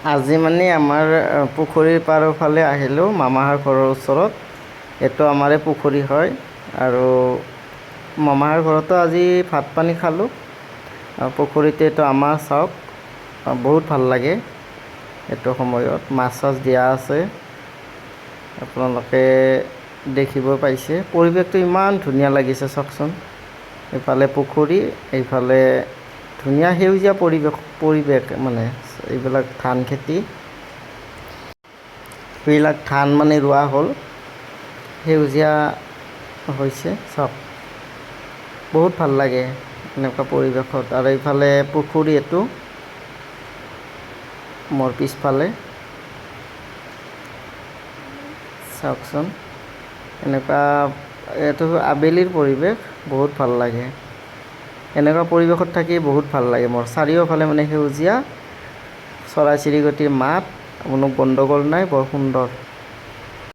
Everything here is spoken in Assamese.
আজি মানে আমাৰ পুখুৰীৰ পাৰৰ ফালে আহিলোঁ, মামাহঁতৰ ঘৰৰ ওচৰত। এইটো আমাৰে পুখুৰী হয় আৰু মামাহঁতৰ ঘৰতো আজি ভাত পানী খালোঁ। পুখুৰীতে এইটো আমাৰ চাওক, বহুত ভাল লাগে এইটো সময়ত। মাছ চাছ দিয়া আছে, আপোনালোকে দেখিব পাইছে। পৰিৱেশটো ইমান ধুনীয়া লাগিছে চাওকচোন। এইফালে পুখুৰী, এইফালে ধুনীয়া সেউজীয়া পৰিৱেশ মানে এইবিলাক ধান খেতি, এইবিলাক ধান মানে ৰোৱা হ'ল, সেউজীয়া হৈছে চাওক, বহুত ভাল লাগে এনেকুৱা পৰিৱেশত। আৰু এইফালে পুখুৰী, এইটো মোৰ পিছফালে চাওকচোন। এনেকুৱা এইটো আবেলিৰ পৰিৱেশ, বহুত ভাল লাগে। এনেকুৱা পৰিৱেশত থাকি বহুত ভাল লাগে মোৰ। চাৰিওফালে মানে সেউজীয়া, চৰাই চিৰিকটিৰ মাত, কোনো গণ্ডগোল নাই, বৰ সুন্দৰ।